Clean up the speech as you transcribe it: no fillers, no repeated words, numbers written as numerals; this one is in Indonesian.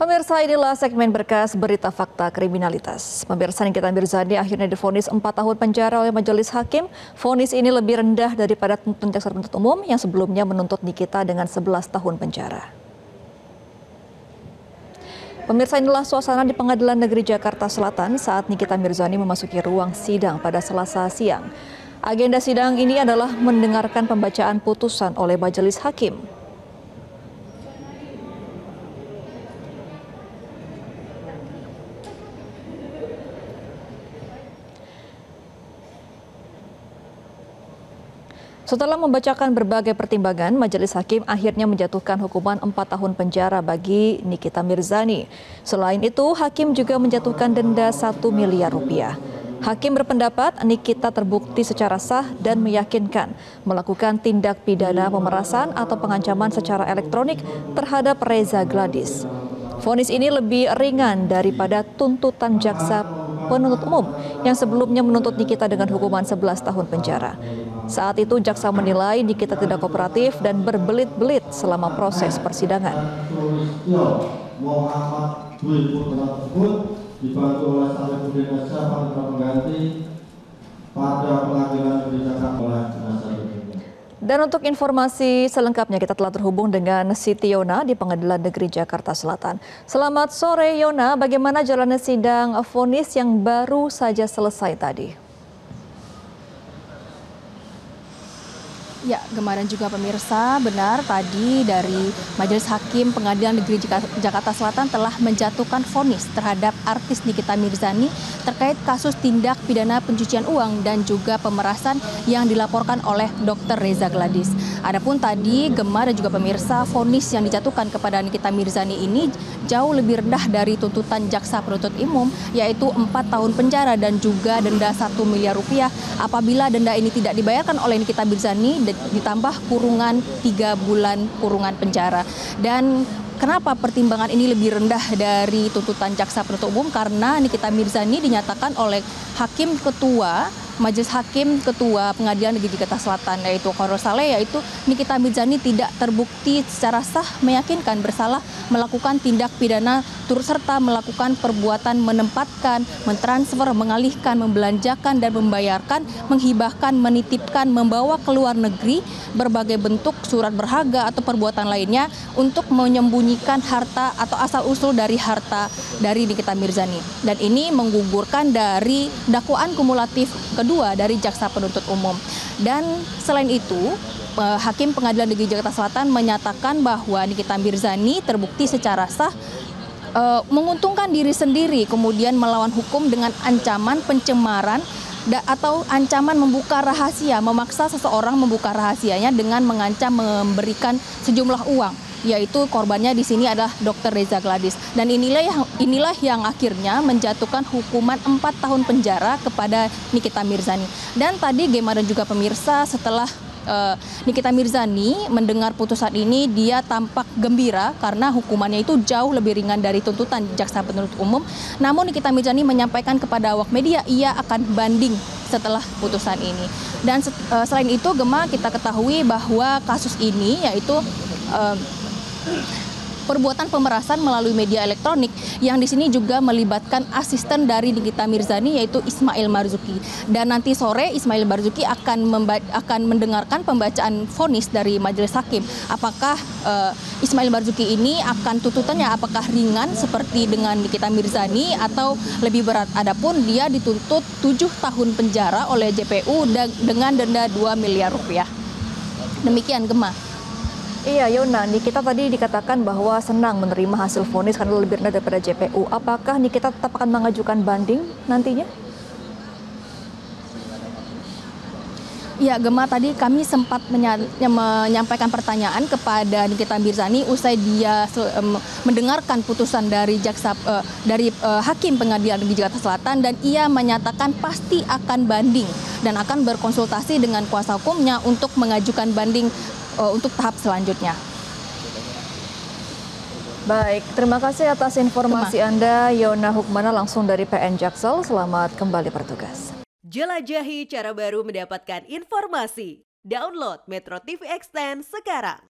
Pemirsa, inilah segmen berkas berita fakta kriminalitas. Pemirsa, Nikita Mirzani akhirnya divonis 4 tahun penjara oleh majelis hakim. Vonis ini lebih rendah daripada tuntutan jaksa penuntut umum yang sebelumnya menuntut Nikita dengan 11 tahun penjara. Pemirsa, inilah suasana di Pengadilan Negeri Jakarta Selatan saat Nikita Mirzani memasuki ruang sidang pada Selasa siang. Agenda sidang ini adalah mendengarkan pembacaan putusan oleh majelis hakim. Setelah membacakan berbagai pertimbangan, majelis hakim akhirnya menjatuhkan hukuman 4 tahun penjara bagi Nikita Mirzani. Selain itu, hakim juga menjatuhkan denda 1 miliar rupiah. Hakim berpendapat Nikita terbukti secara sah dan meyakinkan melakukan tindak pidana pemerasan atau pengancaman secara elektronik terhadap Reza Gladys. Vonis ini lebih ringan daripada tuntutan jaksa penuntut umum yang sebelumnya menuntut Nikita dengan hukuman 11 tahun penjara. Saat itu jaksa menilai Nikita tidak kooperatif dan berbelit-belit selama proses persidangan. Dibantu oleh Saleh Budina Syafan pengganti pada pengadilan negeri Jakarta. Dan untuk informasi selengkapnya kita telah terhubung dengan Siti Yona di Pengadilan Negeri Jakarta Selatan. Selamat sore Yona, bagaimana jalannya sidang vonis yang baru saja selesai tadi? Ya, Gemma dan juga pemirsa, benar tadi dari Majelis Hakim Pengadilan Negeri Jakarta Selatan telah menjatuhkan vonis terhadap artis Nikita Mirzani terkait kasus tindak pidana pencucian uang dan juga pemerasan yang dilaporkan oleh Dr. Reza Gladys. Adapun tadi Gemma dan juga pemirsa, vonis yang dijatuhkan kepada Nikita Mirzani ini jauh lebih rendah dari tuntutan jaksa penuntut umum, yaitu 4 tahun penjara dan juga denda 1 miliar rupiah apabila denda ini tidak dibayarkan oleh Nikita Mirzani ditambah kurungan 3 bulan kurungan penjara. Dan kenapa pertimbangan ini lebih rendah dari tuntutan jaksa penuntut umum? Karena Nikita Mirzani dinyatakan oleh Hakim Ketua Majelis Hakim Ketua Pengadilan Negeri Jakarta Selatan yaitu Korol Saleh, yaitu Nikita Mirzani tidak terbukti secara sah meyakinkan bersalah melakukan tindak pidana turut serta melakukan perbuatan menempatkan, mentransfer, mengalihkan, membelanjakan dan membayarkan, menghibahkan, menitipkan, membawa ke luar negeri berbagai bentuk surat berharga atau perbuatan lainnya untuk menyembunyikan harta atau asal-usul dari harta dari Nikita Mirzani. Dan ini menggugurkan dari dakwaan kumulatif kedua dari jaksa penuntut umum. Dan selain itu, Hakim Pengadilan Negeri Jakarta Selatan menyatakan bahwa Nikita Mirzani terbukti secara sah menguntungkan diri sendiri, kemudian melawan hukum dengan ancaman pencemaran atau ancaman membuka rahasia, memaksa seseorang membuka rahasianya dengan mengancam memberikan sejumlah uang, yaitu korbannya di sini adalah Dr. Reza Gladys. Dan inilah yang akhirnya menjatuhkan hukuman 4 tahun penjara kepada Nikita Mirzani. Dan tadi Gemma dan juga pemirsa, setelah Nikita Mirzani mendengar putusan ini, dia tampak gembira karena hukumannya itu jauh lebih ringan dari tuntutan jaksa penuntut umum. Namun Nikita Mirzani menyampaikan kepada awak media ia akan banding setelah putusan ini. Dan selain itu, Gemma, kita ketahui bahwa kasus ini yaitu perbuatan pemerasan melalui media elektronik yang di sini juga melibatkan asisten dari Nikita Mirzani yaitu Ismail Marzuki. Dan nanti sore Ismail Marzuki akan mendengarkan pembacaan vonis dari majelis hakim. Apakah Ismail Marzuki ini akan tuntutannya apakah ringan seperti dengan Nikita Mirzani atau lebih berat? Adapun dia dituntut 7 tahun penjara oleh JPU dengan denda 2 miliar rupiah. Demikian, Gemma. Iya, Yona, Nikita tadi dikatakan bahwa senang menerima hasil vonis karena lebih rendah daripada JPU. Apakah Nikita tetap akan mengajukan banding nantinya? Ya, Gemma, tadi kami sempat menyampaikan pertanyaan kepada Nikita Mirzani usai dia mendengarkan putusan dari Hakim Pengadilan Negeri Jakarta Selatan, dan ia menyatakan pasti akan banding dan akan berkonsultasi dengan kuasa hukumnya untuk mengajukan banding untuk tahap selanjutnya. Baik, terima kasih atas informasi Anda, Yona Hukmana, langsung dari PN Jaksel. Selamat kembali bertugas. Jelajahi cara baru mendapatkan informasi. Download Metro TV Extend sekarang.